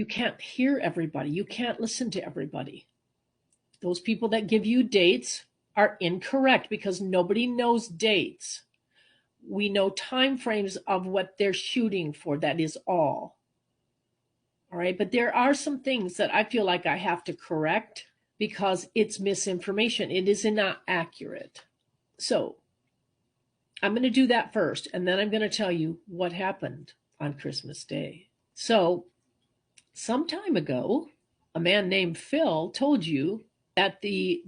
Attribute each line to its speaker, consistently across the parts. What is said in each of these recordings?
Speaker 1: You can't hear everybody. You can't listen to everybody. Those people that give you dates are incorrect because nobody knows dates. We know time frames of what they're shooting for. That is all. All right. But there are some things that I feel like I have to correct because it's misinformation. It is not accurate. So I'm going to do that first, and then I'm going to tell you what happened on Christmas Day. So some time ago, a man named Phil told you that the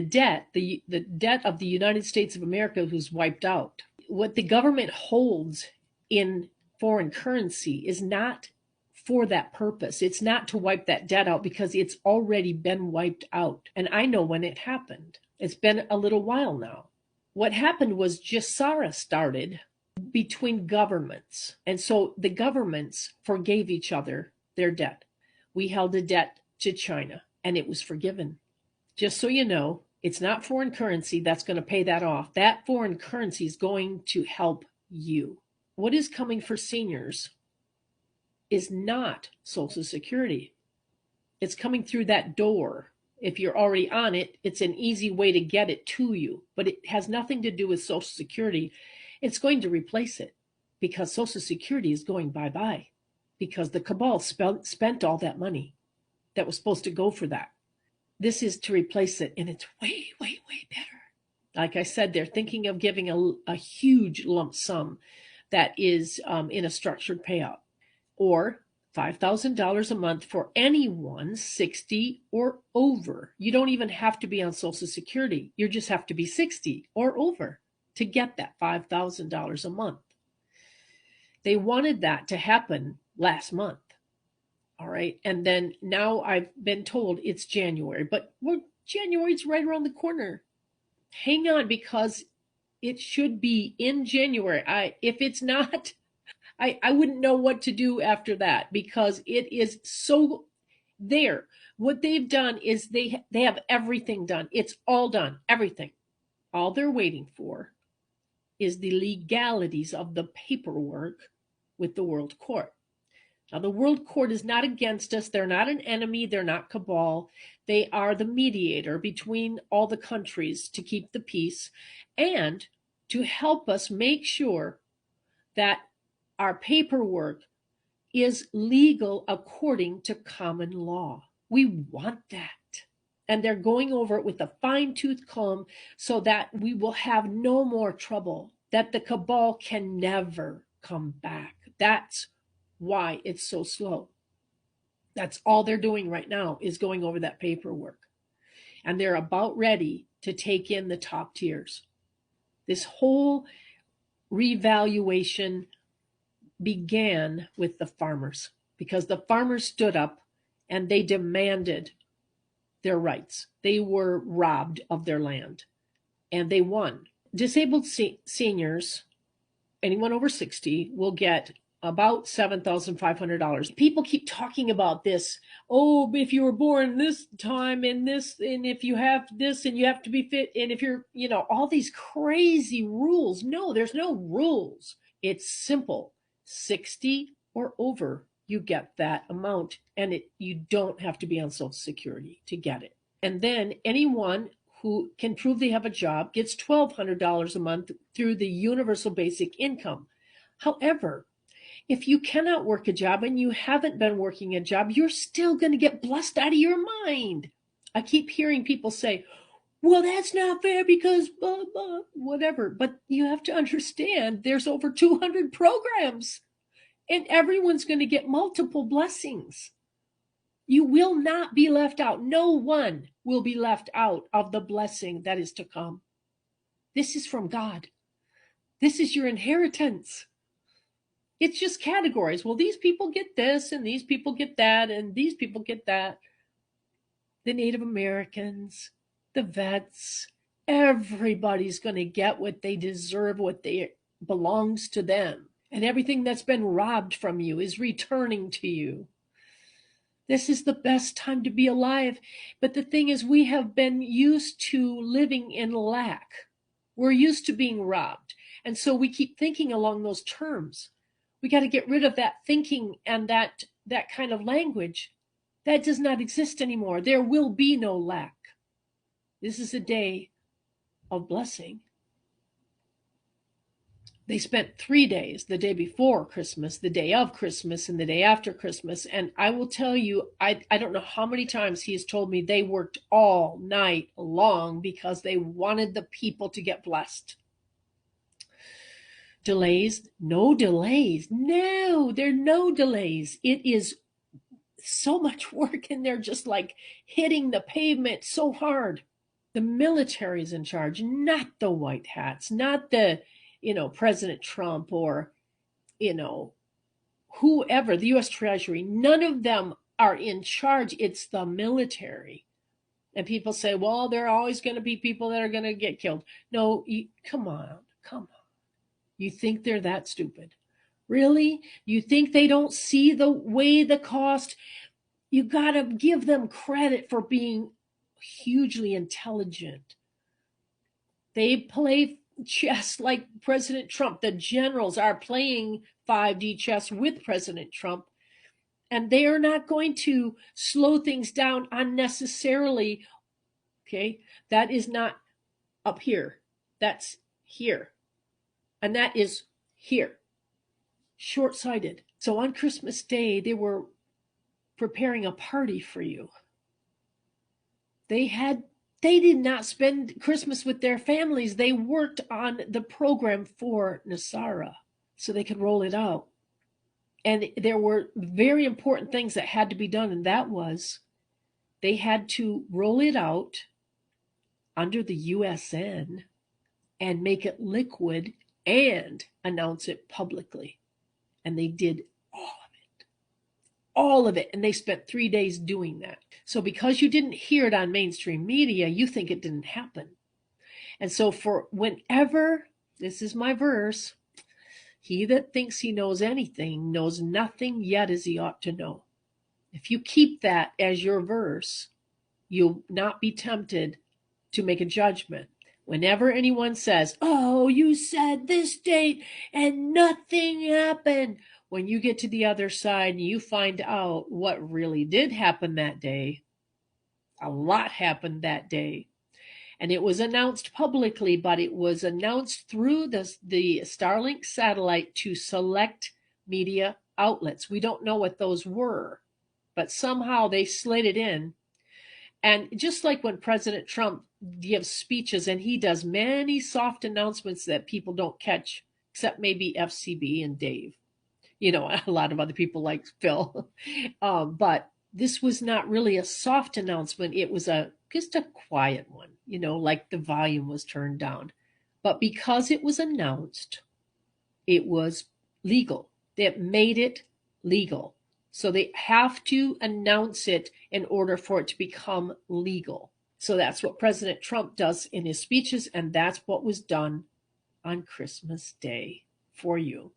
Speaker 1: debt of the United States of America was wiped out. What the government holds in foreign currency is not for that purpose. It's not to wipe that debt out because it's already been wiped out. And I know when it happened. It's been a little while now. What happened was GESARA started between governments. And so the governments forgave each other their debt. We held a debt to China and it was forgiven. Just so you know, it's not foreign currency that's going to pay that off. That foreign currency is going to help you. What is coming for seniors is not Social Security. It's coming through that door. If you're already on it, it's an easy way to get it to you, but it has nothing to do with Social Security. It's going to replace it because Social Security is going bye-bye because the cabal spent all that money that was supposed to go for that. This is to replace it, and it's way, way, way better. Like I said, they're thinking of giving a huge lump sum that is in a structured payout, or $5,000 a month for anyone 60 or over. You don't even have to be on Social Security. You just have to be 60 or over to get that $5,000 a month. They wanted that to happen last month. All right. And then now I've been told it's January, but January's right around the corner. Hang on, because it should be in January. If it's not, I wouldn't know what to do after that because it is so there. What they've done is they have everything done. It's all done, everything. All they're waiting for is the legalities of the paperwork with the World Court. Now, the World Court is not against us. They're not an enemy. They're not cabal. They are the mediator between all the countries to keep the peace and to help us make sure that our paperwork is legal according to common law. We want that. And they're going over it with a fine-tooth comb so that we will have no more trouble, that the cabal can never come back. That's why it's so slow. That's all they're doing right now is going over that paperwork. And they're about ready to take in the top tiers. This whole revaluation began with the farmers because the farmers stood up and they demanded their rights. They were robbed of their land and they won. Disabled seniors, anyone over 60, will get about $7,500. People keep talking about this. Oh, if you were born this time and this, and if you have this and you have to be fit, and if you're, all these crazy rules. No, there's no rules. It's simple. 60 or over, you get that amount, and you don't have to be on Social Security to get it. And then anyone who can prove they have a job gets $1,200 a month through the universal basic income. However, if you cannot work a job and you haven't been working a job, you're still going to get blessed out of your mind. I keep hearing people say, well, that's not fair because blah, blah, whatever. But you have to understand there's over 200 programs and everyone's going to get multiple blessings. You will not be left out. No one will be left out of the blessing that is to come. This is from God. This is your inheritance. It's just categories. Well, these people get this and these people get that and these people get that. The Native Americans, the vets, everybody's going to get what they deserve, what belongs to them. And everything that's been robbed from you is returning to you. This is the best time to be alive. But the thing is, we have been used to living in lack. We're used to being robbed. And so we keep thinking along those terms. We got to get rid of that thinking and that that kind of language, that does not exist anymore. There will be no lack. This is a day of blessing. They spent 3 days, the day before Christmas, the day of Christmas, and the day after Christmas. And I will tell you, I don't know how many times he's told me they worked all night long because they wanted the people to get blessed. Delays? No delays. No, there are no delays. It is so much work, and they're just like hitting the pavement so hard. The military is in charge, not the white hats, not the, President Trump or, whoever, the U.S. Treasury. None of them are in charge. It's the military. And people say, well, there are always going to be people that are going to get killed. No, come on. You think they're that stupid? Really? You think they don't see the cost? You got to give them credit for being hugely intelligent. They play chess like President Trump. The generals are playing 5D chess with President Trump, and they are not going to slow things down unnecessarily. Okay, that is not up here. That's here. And that is here. Short-sighted. So on Christmas Day, they were preparing a party for you. They did not spend Christmas with their families. They worked on the program for NESARA so they could roll it out. And there were very important things that had to be done, and that was they had to roll it out under the USN and make it liquid and announce it publicly. And they did all of it. And they spent 3 days doing that. So because you didn't hear it on mainstream media, you think it didn't happen. And so for whenever, this is my verse, he that thinks he knows anything knows nothing yet as he ought to know. If you keep that as your verse, you'll not be tempted to make a judgment. Whenever anyone says, oh, you said this date and nothing happened, when you get to the other side and you find out what really did happen that day, a lot happened that day. And it was announced publicly, but it was announced through the Starlink satellite to select media outlets. We don't know what those were, but somehow they slid it in. And just like when President Trump gives speeches, and he does many soft announcements that people don't catch, except maybe FCB and Dave. A lot of other people like Phil. But this was not really a soft announcement. It was just a quiet one, like the volume was turned down. But because it was announced, it was legal. They made it legal. So they have to announce it in order for it to become legal. So that's what President Trump does in his speeches, and that's what was done on Christmas Day for you.